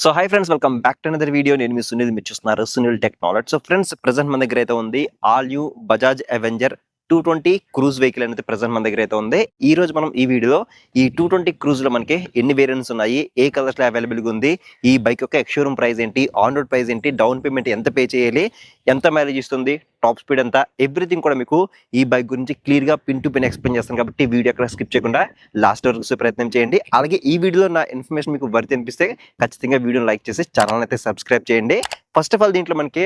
So hi friends, welcome back to another video. నేను మీ సునీల్, మీరు చూస్తున్నారు Sunil technology. So friends, present మన దగ్గర అయితే ఉంది all new Bajaj Avenger 220 cruise vehicle అనేది ప్రెసెంట్ మన దగ్గర అయితే ఉంది. ఈ రోజు మనం ఈ వీడియోలో ఈ 220 క్రూజ్ లో మనకి ఎన్ని వేరియంట్స్ ఉన్నాయి, ఏ కలర్స్ లో అవైలబుల్ గా ఉంది, ఈ బైక్ యొక్క ఎక్స్షోరూమ్ ప్రైస్ ఏంటి, ఆన్ రోడ్ ప్రైస్ ఏంటి, డౌన్ పేమెంట్ ఎంత పే చేయాలి, ఎంత మైలేజ్ ఇస్తుంది, టాప్ స్పీడ్ ఎంత, ఎవ్రీథింగ్ కూడా మీకు ఈ బైక్ గురించి క్లియర్ గా పిన్ టు పిన్ ఎక్స్ప్లెయిన్ చేస్తాను. కాబట్టి వీడియో ఎక్కడ స్కిప్ చేయకుండా లాస్ట్ వరకు చూసే ప్రయత్నం చేయండి. అలాగే ఈ వీడియోలో నా ఇన్ఫర్మేషన్ మీకు వర్త్ అనిపిస్తే ఖచ్చితంగా వీడియోని లైక్ చేసి ఛానల్ అయితే సబ్స్క్రైబ్ చేయండి. ఫస్ట్ ఆఫ్ ఆల్ దీంట్లో మనకి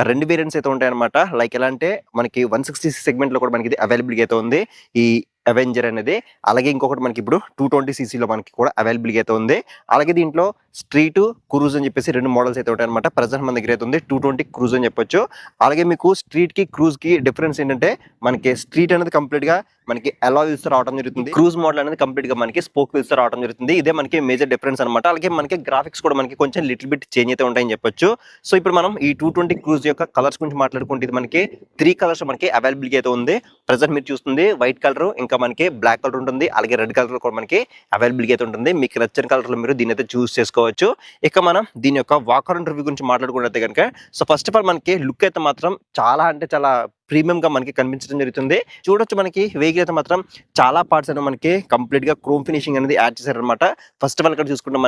రెండు వేరియంట్స్ అయితే ఉంటాయి అనమాట. లైక్ ఎలా అంటే మనకి 160 సెగ్మెంట్ లో కూడా మనకి ఇది అవైలబుల్ అయితే ఉంది ఈ అవెంజర్ అనేది. అలాగే ఇంకొకటి మనకి ఇప్పుడు 220cc లో మనకి కూడా అవైలబుల్ అయితే ఉంది. అలాగే దీంట్లో స్ట్రీట్ క్రూజ్ అని చెప్పేసి రెండు మోడల్స్ అయితే ఉంటాయి అనమాట. ప్రెసెంట్ మన దగ్గర అయితే ఉంది 220 క్రూజ్ అని చెప్పొచ్చు. అలాగే మీకు స్ట్రీట్ కి క్రూజ్ కి డిఫరెన్స్ ఏంటంటే మనకి స్ట్రీట్ అనేది కంప్లీట్ గా మనకి అలా వీల్స్ రావడం జరుగుతుంది, క్రూజ్ మోడల్ అనేది కంప్లీట్ గా మనకి స్పోక్ వీల్స్ రావడం జరుగుతుంది. ఇదే మనకి మేజర్ డిఫరెన్స్ అనమాట. అలాగే మనకి గ్రాఫిక్స్ కూడా మనకి కొంచెం లిటిల్ బిట్ చేంజ్ అయితే ఉంటాయని చెప్పొచ్చు. సో ఇప్పుడు మనం ఈ 220 క్రూజ్ యొక్క కలర్స్ గురించి మాట్లాడుకుంటే ఇది మనకి 3 కలర్స్ మనకి అవైలబుల్ అయితే ఉంది. ప్రెసెంట్ మీరు చూస్తుంది వైట్ కలర్, ఇంకా మనకి బ్లాక్ కలర్ ఉంటుంది, అలాగే రెడ్ కలర్ కూడా మనకి అవైలబుల్ అయితే ఉంటుంది. మీకు నచ్చిన కలర్ లో మీరు దీని అయితే చూస్ చేసుకోవచ్చు. ఇక మనం దీని యొక్క వాక్ అరౌండ్ రివ్యూ గురించి మాట్లాడుకుంటే కనుక, సో ఫస్ట్ ఆఫ్ ఆల్ మనకి లుక్ అయితే మాత్రం చాలా అంటే చాలా ప్రీమియం గా మనకి కనిపించడం జరుగుతుంది. చూడొచ్చు మనకి వెహికల్ అయితే మాత్రం చాలా పార్ట్స్ అనేవి మనకి కంప్లీట్ గా క్రోమ్ ఫినిషింగ్ అనేది యాడ్ చేశారనమాట. ఫస్ట్ ఆఫ్ ఆల్ ఇక్కడ చూసుకుంటే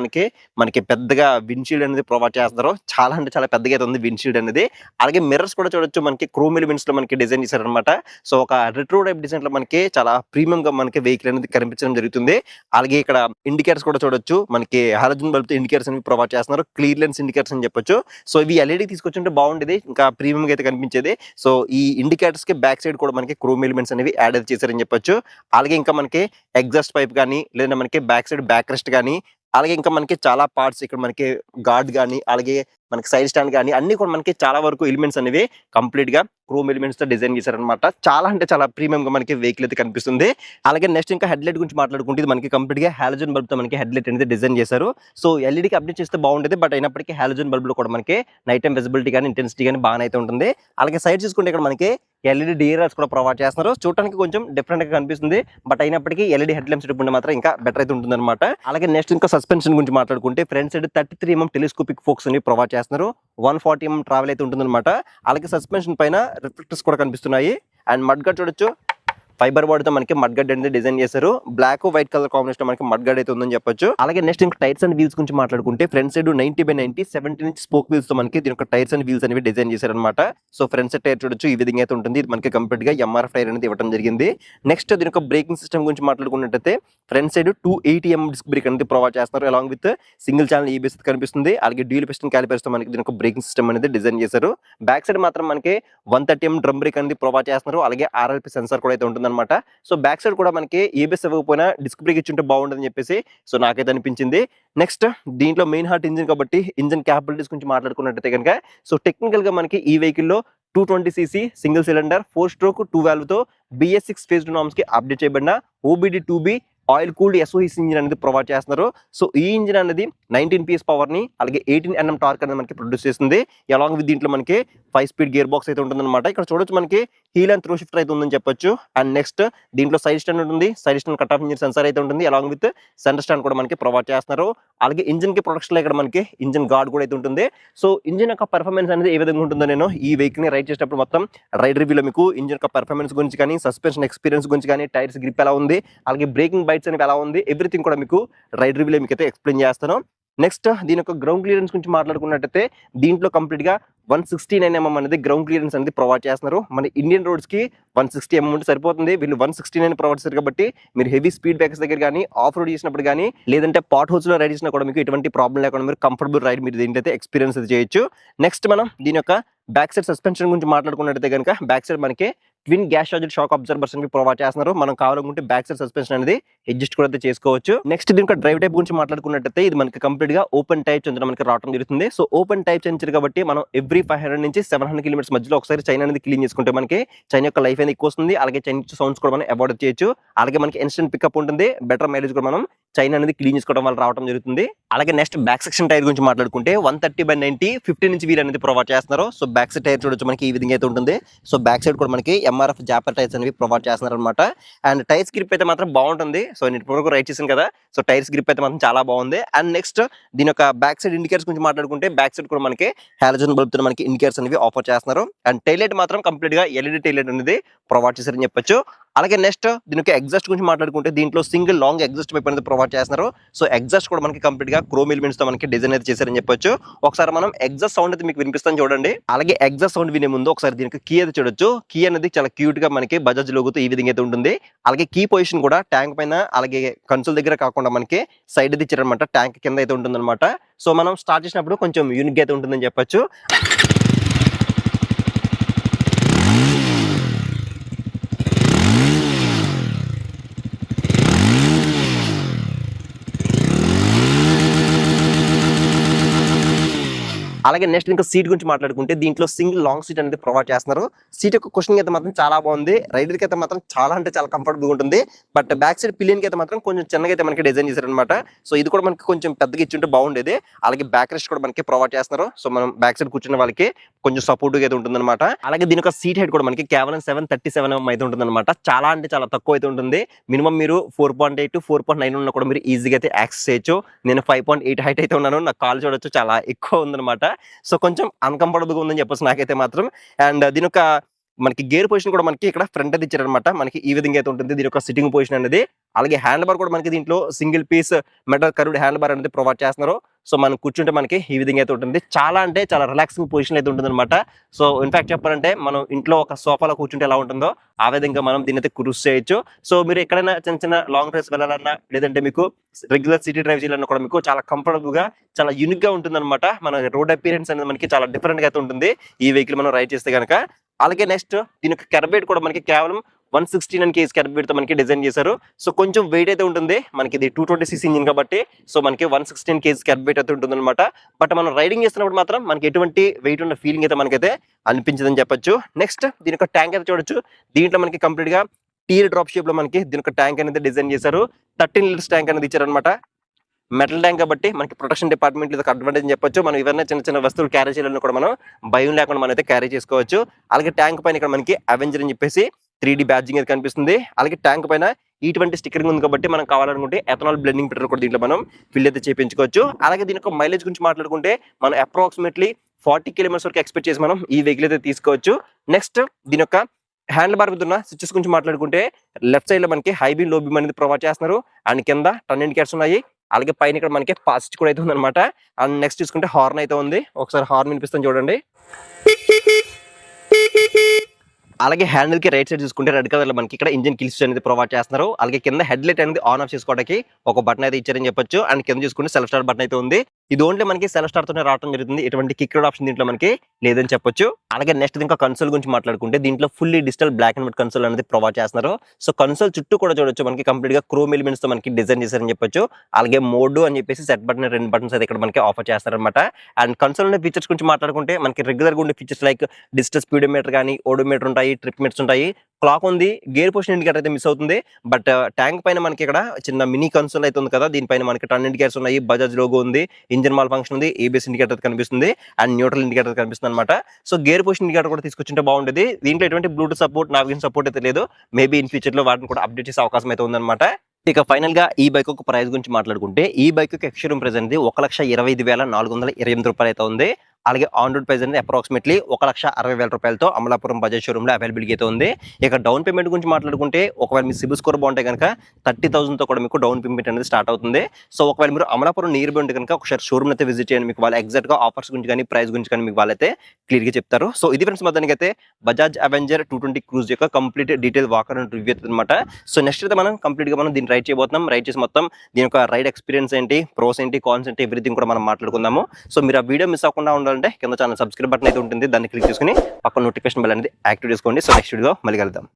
మనకి పెద్దగా విండ్షీల్డ్ అనేది ప్రొవైడ్ చేస్తారు. చాలా అంటే చాలా పెద్దగా అయితే ఉంది విండ్షీల్డ్ అనేది. అలాగే మిర్రర్స్ కూడా చూడొచ్చు మనకి క్రోమ్ ఎలిమెంట్స్ లో మనకి డిజైన్ చేశారనమాట. సో ఒక రెట్రో టైప్ డిజైన్ లో మనకి చాలా ప్రీమియం గా మనకి వెహికల్ అనేది కనిపించడం జరుగుతుంది. అలాగే ఇక్కడ ఇండికేటర్స్ కూడా చూడొచ్చు, మనకి హాలోజన్ బల్బ్ తో ఇండికేటర్స్ అనేవి ప్రొవైడ్ చేస్తున్నారు. క్లియర్ లెన్స్ ఇండికేటర్స్ అని చెప్పొచ్చు. సో ఇవి ఎల్ఈడి తీసుకొచ్చుంటే బాగుండేది, ఇంకా ప్రీమియం గా అయితే కనిపించేది. సో ఈ ఇండికేటర్స్ కి బ్యాక్ సైడ్ కూడా మనకి క్రోమ్ ఎలిమెంట్స్ అనేవి యాడ్ అయితే చేశారని చెప్పొచ్చు. అలాగే ఇంకా మనకి ఎగ్జాస్ట్ పైప్ కానీ, లేదా మనకి బ్యాక్ సైడ్ బ్యాక్ రెస్ట్ కానీ, అలాగే ఇంకా మనకి చాలా పార్ట్స్ ఇక్కడ మనకి గార్డ్ కానీ, అలాగే మనకి సైడ్ స్టాండ్ కానీ అన్ని కూడా మనకి చాలా వరకు ఎలిమెంట్స్ అనేవి కంప్లీట్ గా క్రోమ్ ఎలిమెంట్స్ తో డిజైన్ చేశారనమాట. చాలా అంటే చాలా ప్రీమియం గా మనకి వెహికల్ అయితే కనిపిస్తుంది. అలాగే నెక్స్ట్ ఇంకా హెడ్ లైట్ గురించి మాట్లాడుకుంటే ఇది మనకి కంప్లీట్ గా హాలోజన్ బల్బ్ తో మనకి హెడ్ లైట్ అనేది డిజైన్ చేశారు. సో ఎల్ఈడికి అప్డేట్ చేస్తే బాగుంటుంది, బట్ అయినప్పటికీ హాలోజన్ బల్బ్ లో కూడా మనకి నైట్ టైం విజిబిలిటీ కానీ ఇంటెన్సిటీ కానీ బాగానే అయితే ఉంటుంది. అలాగే సైడ్ చూసుకుంటే ఇక్కడ మనకి ఎల్ఈడి డిఆర్ఎల్స్ కూడా ప్రొవైడ్ చేస్తున్నారు. చూడడానికి కొంచెం డిఫరెంట్ గా కనిపిస్తుంది, బట్ అయినప్పటికీ ఎల్ఈడి హెడ్ ల్యాంప్స్ ఉంటే మాత్రం ఇంకా బెటర్ అయితే ఉంటుంది అనమాట. అలాగే నెక్స్ట్ ఇంకా సస్పెన్షన్ గురించి మాట్లాడుకుంటే front side 33mm telescopic forks అని ప్రొవైడ్ చేస్తున్నారు. 140mm ట్రావెల్ అయితే ఉంటుంది అనమాట. అలాగే సస్పెన్షన్ పైన రిఫ్లెక్టర్స్ కూడా కనిపిస్తున్నాయి. అండ్ మడ్ గార్డ్ చూడొచ్చు, ఫైబర్ బాడీతో మనకి మడ్ గార్డ్ అనేది డిజైన్ చేశారు. బ్లాక్ వైట్ కలర్ కాంబినేషన్ మనకి మడ్ గార్డ్ అయితే ఉందని చెప్పొచ్చు. అలాగే నెక్స్ట్ ఇంకా టైర్స్ అండ్ వీల్స్ గురించి మాట్లాడుకుంటే ఫ్రంట్ సైడ్ 90/90 17" స్పోక్ వీల్స్ తో మనకి దీని యొక్క టైర్స్ అండ్ వీల్స్ అనేవి డిజైన్ చేశారు అనమాట. సో ఫ్రంట్ సైడ్ టైర్ చూడొచ్చు ఈ విధంగా అయితే ఉంటుంది. ఇది మనకి కంప్లీట్ గా ఎంఆర్ఎఫ్ టైర్ అనేది ఇవ్వడం జరిగింది. నెక్స్ట్ దీని యొక్క బ్రేకింగ్ సిస్టమ్ గురించి మాట్లాడుకున్నట్టయితే front side 280mm disc brake అనేది ప్రొవైడ్ చేస్తున్నారు. Along with single channel EBS కనిపిస్తుంది. అలాగే డ్యూయల్ పిస్టన్ క్యాలిపర్స్ తో మనకి దీని యొక్క బ్రేకింగ్ సిస్టమ్ అనేది డిజైన్ చేశారు. బ్యాక్ సైడ్ మాత్రం మనకి 130mm డ్రమ్ బ్రేక్ అనేది ప్రొవైడ్ చేస్తున్నారు. అలాగే RLP సెన్సార్ కూడా అయితే ఉంటుంది అనమాట. సో బ్యాక్ సైడ్ కూడా మనకి EBS ఇవ్వకపోయినా డిస్క్ బ్రేక్ ఇచ్చుంటే బాగుంటుందని చెప్పేసి సో నాకైతే అనిపించింది. నెక్స్ట్ దీంట్లో మెయిన్ హార్ట్ ఇంజిన్ కాబట్టి ఇంజిన్ క్యాపబిలిటీస్ గురించి మాట్లాడుకున్నట్టయితే కనుక, సో టెక్నికల్ గా మనకి ఈ వెహికల్ లో 220cc single cylinder 4-stroke 2 valve తో BS6 phase నార్మ్స్ కి అప్డేట్ చేయబడిన OBD2B oil cooled SOHC engine అనేది ప్రొవైడ్ చేస్తున్నారు. సో ఈ ఇంజిన్ అనేది 19 PS పవర్ ని, అలాగే 18 Nm టార్క్ అనేది మనకి ప్రొడ్యూస్ చేస్తుంది. అలాంగ్ విత్ దీంట్లో మనకి 5-speed గేర్ బాక్స్ అయితే ఉంటుందన్నమాట. ఇక్కడ చూడొచ్చు మనకి హీల్ అండ్ త్రూ షిఫ్టర్ అయితే ఉందని చెప్పొచ్చు. అండ్ నెక్స్ట్ దీంట్లో సైడ్ స్టాండ్ ఉంటుంది, side stand cut off engine sensor అయితే ఉంటుంది. అలాంగ్ విత్ సెంటర్ స్టాండ్ కూడా మనకి ప్రొవైడ్ చేస్తున్నారు. అలాగే ఇంజిన్ కి ప్రొడక్షన్ లో ఇక్కడ మనకి ఇంజిన్ గార్డ్ కూడా అయితే ఉంటుంది. సో ఇంజిన్ యొక్క పర్ఫార్మెన్స్ అనేది ఏ విధంగా ఉంటుందో నేను ఈ వెహికల్ ని రైడ్ చేసేటప్పుడు మొత్తం రైడ్ రివ్యూలో మీకు ఇంజిన్ యొక్క పర్ఫార్మెన్స్ గురించి కానీ, సస్పెన్షన్ ఎక్స్పీరియన్స్ గురించి కానీ, టైర్స్ గ్రిప్ ఎలా ఉంది, అలాగే బ్రేకింగ్ బైట్స్ అనేవి ఎలా ఉంది, ఎవ్రీథింగ్ కూడా మీకు రైడ్ రివ్యూలో మీకు అయితే ఎక్స్ప్లెయిన్ చేస్తాను. నెక్స్ట్ దీని యొక్క గ్రౌండ్ క్లియరెన్స్ గురించి మాట్లాడుకున్నట్టయితే దీంట్లో కంప్లీట్ గా 169mm అనేది గ్రౌండ్ క్లియరెన్స్ అనేది ప్రొవైడ్ చేస్తున్నారు. మన ఇండియన్ రోడ్స్ కి 160mm ఉంటే సరిపోతుంది. వీళ్ళు 169 ప్రొవైడ్ చేస్తారు కాబట్టి మీరు హెవీ స్పీడ్ బ్రేకర్స్ దగ్గర కానీ, ఆఫ్ రోడ్ చేసినప్పుడు కానీ, లేదంటే పాట్ హోల్స్ లో రైడ్ చేసినా కూడా మీకు ఎటువంటి ప్రాబ్లం లేకుండా మీరు కంఫర్టబుల్ రైడ్ మీరు దీంట్లో అయితే ఎక్స్పీరియన్స్ చేయొచ్చు. నెక్స్ట్ మనం దీని యొక్క బ్యాక్ సైడ్ సస్పెన్షన్ గురించి మాట్లాడుకున్నట్టయితే కనుక బ్యాక్ సైడ్ మనకి twin gas charger shock absorbers అని ప్రొవైడ్ చేస్తున్నారు. మనం కావాలనుకుంటే బ్యాక్ సైడ్ సస్పెన్షన్ అనేది అడ్జస్ట్ కూడా చేసుకోవచ్చు. నెక్స్ట్ దీని యొక్క డ్రైవ్ టైప్ గురించి మాట్లాడుకున్నట్టయితే ఇది మనకి కంప్లీట్ గా ఓపెన్ టైప్ చెందిన మనకి రావడం జరుగుతుంది. సో ఓపెన్ టైప్ చెందించారు కాబట్టి మనం ఎవ్రీ 500 నుంచి 700 కిలోమీటర్స్ మధ్యలో ఒకసారి చైన్ అనేది క్లీన్ చేసుకుంటే మనకి చైన్ యొక్క లైఫ్ అనేది ఎక్కువ వస్తుంది. అలాగే చైన్ సౌండ్స్ కూడా మనం అవాయిడ్ చేయొచ్చు. అలాగే మనకి ఇన్స్టెంట్ పికప్ ఉంటుంది, బెటర్ మైలేజ్ కూడా మనం చైన్ అనేది క్లీన్ చేసుకోవడం వల్ల రావడం జరుగుతుంది. అలాగే నెక్స్ట్ బ్యాక్ సెక్షన్ టైర్ గురించి మాట్లాడుకుంటే 130/90 15" వీల్ అనేది ప్రొవైడ్ చేస్తున్నారు. సో బ్యాక్ సైడ్ టైర్ చూడొచ్చు మనకి ఈ విధంగా అయితే ఉంటుంది. సో బ్యాక్ సైడ్ కూడా మనకి MRF జాపర్ టైర్స్ అనేవి ప్రొవైడ్ చేస్తున్నారు అనమాట. అండ్ టైర్స్ గ్రిప్ అయితే మాత్రం బాగుంటుంది. సో నేను ఇప్పుడు రైట్ చేశాను కదా, సో టైర్స్ గ్రిప్ అయితే మాత్రం చాలా బాగుంది. అండ్ నెక్స్ట్ దీని యొక్క బ్యాక్ సైడ్ ఇండికేటర్స్ గురించి మాట్లాడుకుంటే బ్యాక్ సైడ్ కూడా మనకి హాలోజన్ బల్బ్ తో మనకి ఇండికేటర్స్ అనేవి ఆఫర్ చేస్తున్నారు. అండ్ టైలైట్ మాత్రం కంప్లీట్ గా LED టైలైట్ అనేది ప్రొవైడ్ చేశారని చెప్పొచ్చు. అలాగే నెక్స్ట్ దీని యొక్క ఎగ్జాస్ట్ గురించి మాట్లాడుకుంటే దీంట్లో సింగిల్ లాంగ్ ఎగ్జాస్ట్ పైప్ అనేది ప్రొవైడ్ చేస్తున్నారు. సో ఎగ్జాస్ట్ కూడా మనకి కంప్లీట్ గా క్రోమ్ ఎలిమెంట్స్ తో మనకి డిజైన్ అయితే చేశారని చెప్పొచ్చు. ఒకసారి మనం ఎగ్జాస్ట్ సౌండ్ అయితే మీకు వినిపిస్తాను చూడండి. అలాగే ఎగ్జాస్ట్ సౌండ్ వినే ముందు ఒకసారి దీనికి కీ అయితే చూడొచ్చు. కీ అనేది చాలా క్యూట్ గా మనకి బజాజ్ లోగోతో ఈ విధంగా అయితే ఉంటుంది. అలాగే కీ పొజిషన్ కూడా ట్యాంక్ పైన అలాగే కన్సోల్ దగ్గర కాకుండా మనకి సైడ్ అయితే ఇచ్చారనమాట. ట్యాంక్ కింద అయితే ఉంటుంది అనమాట. సో మనం స్టార్ట్ చేసినప్పుడు కొంచెం యూనిక్ అయితే ఉంటుందని చెప్పొచ్చు. అలాగే నెక్స్ట్ ఇంకా సీట్ గురించి మాట్లాడుకుంటే దీంట్లో సింగిల్ లాంగ్ సీట్ అనేది ప్రొవైడ్ చేస్తున్నారు. సీట్ యొక్క కుషనింగ్ అయితే మాత్రం చాలా బాగుంది. రైడర్ కి అయితే మాత్రం చాలా అంటే చాలా కంఫర్టబుల్ గా ఉంటుంది. బట్ బ్యాక్ సైడ్ పిలియన్ కి అయితే మాత్రం కొంచెం చిన్నగా అయితే మనకి డిజైన్ చేశారనమాట. సో ఇది కూడా మనకి కొంచెం పెద్దగా ఇచ్చుంటే బాగుండేది. అలాగే బ్యాక్ రెస్ట్ కూడా మనకి ప్రొవైడ్ చేస్తున్నారు. సో మనం బ్యాక్ సైడ్ కూర్చున్న వాళ్ళకి కొంచెం సపోర్ట్ గా అయితే ఉంటుంది అనమాట. అలాగే దీని యొక్క సీట్ హైట్ కూడా మనకి కేవలం 737 అయితే ఉంటుంది అనమాట. చాలా అంటే చాలా తక్కువ అయితే ఉంటుంది. మినిమం మీరు 4.8 4.9 ఉన్నా కూడా మీరు ఈజీగా అయితే యాక్సెస్ చేయొచ్చు. నేను 5.8 హైట్ అయితే ఉన్నాను. నా కాల్ చూడొచ్చు చాలా ఎక్కువ ఉందన్నమాట. సో కొంచెం అన్కంఫర్టబుల్ గా ఉందని చెప్పొచ్చు నాకైతే మాత్రం. అండ్ దీని యొక్క మనకి గేర్ పొజిషన్ కూడా మనకి ఇక్కడ ఫ్రంట్ అయితే ఇచ్చారనమాట. మనకి ఈ విధంగా అయితే ఉంటుంది దీని యొక్క సిట్టింగ్ పొజిషన్ అనేది. అలాగే హ్యాండ్ బార్ కూడా మనకి దీంట్లో single piece metal curved handle bar అనేది ప్రొవైడ్ చేస్తున్నారు. సో మనం కూర్చుంటే మనకి ఈ విధంగా అయితే ఉంటుంది. చాలా అంటే చాలా రిలాక్సింగ్ పొజిషన్ అయితే ఉంటుంది అనమాట. సో ఇన్ఫాక్ట్ చెప్పాలంటే మనం ఇంట్లో ఒక సోఫాలో కూర్చుంటే ఎలా ఉంటుందో ఆ విధంగా మనం దీని అయితే క్రూజ్ చేయొచ్చు. సో మీరు ఎక్కడైనా చిన్న చిన్న లాంగ్ డ్రైవ్స్ వెళ్ళాలన్నా లేదంటే మీకు రెగ్యులర్ సిటీ డ్రైవ్ చేయాలన్నా కూడా మీకు చాలా కంఫర్టబుల్ గా చాలా యూనిక్ గా ఉంటుంది అనమాట. మన రోడ్ అపియరెన్స్ అనేది మనకి చాలా డిఫరెంట్ గా అయితే ఉంటుంది ఈ వెహికల్ మనం రైడ్ చేస్తే కనుక. అలాగే నెక్స్ట్ దీని యొక్క కెర్బేట్ కూడా మనకి కేవలం 169 kg కెర్బేట్ తో మనకి డిజైన్ చేశారు. సో కొంచెం వెయిట్ అయితే ఉంటుంది. మనకి ఇది 220cc ఇంజిన్ కాబట్టి సో మనకి 116 kg కెర్బేట్ అయితే ఉంటుంది అనమాట. బట్ మనం రైడింగ్ చేస్తున్నప్పుడు మాత్రం మనకి ఎటువంటి వెయిట్ ఉన్న ఫీలింగ్ అయితే మనకైతే అనిపించదని చెప్పొచ్చు. నెక్స్ట్ దీని యొక్క ట్యాంక్ అయితే చూడొచ్చు. దీంట్లో మనకి కంప్లీట్ గా టీర్ డ్రాప్ షేప్ లో మనకి దీని యొక్క ట్యాంక్ అనేది డిజైన్ చేశారు. 13 లీటర్స్ ట్యాంక్ అనేది ఇచ్చారనమాట. మెటల్ ట్యాంక్ కాబట్టి మనకి ప్రొటెక్షన్ డిపార్ట్మెంట్ ఇది అడ్వాంటేజ్ చెప్పొచ్చు. మనం ఏవైనా చిన్న చిన్న వస్తువులు క్యారీ చేయాలన్నా కూడా మనం భయం లేకుండా మనం అయితే క్యారీ చేసుకోవచ్చు. అలాగే ట్యాంక్ పైన ఇక్కడ మనకి అవెంజర్ అని చెప్పేసి 3D బ్యాడ్జింగ్ అయితే కనిపిస్తుంది. అలాగే ట్యాంక్ పైన E20 స్టిక్కరింగ్ ఉంది కాబట్టి మనం కావాలనుకుంటే ఎథనాల్ బ్లెండింగ్ పెట్రోల్ కూడా దీంట్లో మనం ఫిల్ అయితే చేయించుకోవచ్చు. అలాగే దీని యొక్క మైలేజ్ గురించి మాట్లాడుకుంటే మనం అప్రాక్సిమేట్లీ 40 కిలోమీటర్స్ వరకు ఎక్స్పెక్ట్ చేసి మనం ఈ వెహికల్ అయితే తీసుకోవచ్చు. నెక్స్ట్ దీని యొక్క హ్యాండిల్ బార్ మీద ఉన్న స్విచెస్ గురించి మాట్లాడుకుంటే లెఫ్ట్ సైడ్ లో మనకి హై బీమ్ లో బీమ్ అనేది ప్రొవైడ్ చేస్తున్నారు. అండ్ కింద టర్న్ ఇండికేటర్స్ ఉన్నాయి. అలాగే పైన ఇక్కడ మనకి పాస్ట్ కూడా అయితే ఉందన్నమాట. అండ్ నెక్స్ట్ చూసుకుంటే హార్న్ అయితే ఉంది. ఒకసారి హార్న్ వినిపిస్తాను చూడండి. అలాగే హ్యాండిల్ కి రైట్ సైడ్ చూసుకుంటే రెడ్ కలర్ లో మనకి ఇక్కడ ఇంజిన్ కిల్ స్విచ్ అనేది ప్రొవైడ్ చేస్తున్నారు. అలాగే కింద హెడ్ లైట్ అనేది ఆన్ ఆఫ్ చేసుకోవడానికి ఒక బటన్ అయితే ఇచ్చారని చెప్పొచ్చు. అండ్ కింద చూసుకుంటే సెల్ఫ్ స్టార్ట్ బటన్ అయితే ఉంది. ఇది ఓన్లీ మనకి సెల్ఫ్ స్టార్ట్ తోనే రావడం జరుగుతుంది. ఎటువంటి కిక్ ఆప్షన్ దీంట్లో మనకి లేదని చెప్పొచ్చు. అలాగే నెక్స్ట్ ఇంకా కన్సోల్ గురించి మాట్లాడుకుంటే దీంట్లో fully digital black and white console అనేది ప్రొవైడ్ చేస్తున్నారు. సో కన్సోల్ చుట్టూ కూడా చూడొచ్చు మనకి కంప్లీట్ గా క్రోమ్ ఎలిమెంట్స్ తో మనకి డిజైన్ చేశారని చెప్పొచ్చు. అలాగే మోడ్ అని చెప్పేసి సెట్ బటన్ 2 బటన్స్ అయితే ఇక్కడ మనకి ఆఫర్ చేస్తారనమాట. అండ్ కన్సోల్ ఉన్న ఫీచర్స్ గురించి మాట్లాడుకుంటే మనకి రెగ్యులర్ గా ఉండే ఫీచర్స్ లైక్ డిజిటల్ స్పీడోమీటర్ కానీ ఓడోమీటర్ ఉంటాయి, ట్రిప్ మీటర్స్ ఉంటాయి, క్లాక్ ఉంది, గేర్ పొజిషన్ ఇండికేటర్ అయితే మిస్ అవుతుంది. బట్ ట్యాంక్ పైన మనకి ఇక్కడ చిన్న మినీ కన్సోల్ అయితే ఉంది కదా, దీనిపైన మనకి టర్న్ ఇండికేటర్స్ ఉన్నాయి, బజాజ్ లోగో ఉంది, ఇంజిన్ మాల్ ఫంక్షన్ ఉంది, ఏబిఎస్ ఇండికేటర్ కనిపిస్తుంది అండ్ న్యూట్రల్ ఇండికేటర్ కనిపిస్తుంది అనమాట. సో గేర్ పొజిషన్ ఇండికేటర్ కూడా తీసుకొచ్చింటే బాగుండేది. దీంట్లో ఎటువంటి బ్లూటూత్ సపోర్ట్, నావిగేషన్ సపోర్ట్ అయితే లేదు. మేబీ ఇన్ ఫ్యూచర్ లో వాటిని కూడా అప్డేట్ చేసే అవకాశం అయితే ఉందన్నమాట. ఇక ఫైనల్ గా ఈ బైక్ ఒక ప్రైస్ గురించి మాట్లాడుకుంటే ఈ బైక్ యొక్క ఎక్స్షోరూమ్ ప్రైస్ అనేది 1,25,428 రూపాయలు అయితే ఉంది. అలాగే ఆన్ రోడ్ ప్రైస్ అనేది అప్రాక్సిమేట్లీ 1,60,000 రూపాయలతో అమలాపురం బజాజ్ షోరూమ్ లో అవైలబిలిటీ అయితే ఉంది. ఇక డౌన్ పేమెంట్ గురించి మాట్లాడుకుంటే ఒకవేళ మీ సిబిల్ స్కోర్ బాగుంటే కనుక 30,000 తో కూడా మీకు డౌన్ పేమెంట్ అనేది స్టార్ట్ అవుతుంది. సో ఒకవేళ మీరు అమలాపురం నియర్ బై ఉంటే కనుక ఒకసారి షోరూమ్ అయితే విజిట్ చేయండి. మీకు వాళ్ళు ఎగ్జాక్ట్ గా ఆఫర్స్ గురించి కానీ ప్రైస్ గురించి కానీ మీకు వాళ్ళైతే క్లియర్ గా చెప్తారు. సో ఇది ఫ్రెండ్స్ మొత్తానికి అయితే బజాజ్ అవెంజర్ 220 క్రూజ్ యొక్క complete detail walker and review అనమాట. సో నెక్స్ట్ అయితే మనం కంప్లీట్ గా మనం దీన్ని రైడ్ చేయబోతున్నాం. రైడ్ చేసి మొత్తం దీని యొక్క రైడ్ ఎక్స్పీరియన్స్ ఏంటి, ప్రోస్ ఏంటి, కాన్స్ ఏంటి, ఎవ్రీథింగ్ కూడా మనం మాట్లాడుకుందాము. సో మీరు ఆ వీడియో మిస్ అవ్వకుండా ఉండాలంటే కింద ఛానల్ సబ్స్క్రైబ్ బటన్ అయితే ఉంటుంది, దాన్ని క్లిక్ చేసుకుని పక్కన నోటిఫికేషన్ బెల్ అనేది యాక్టివ్ చేసుకోండి. సో నెక్స్ట్ వీడియో మళ్ళీ కలుద్దాం.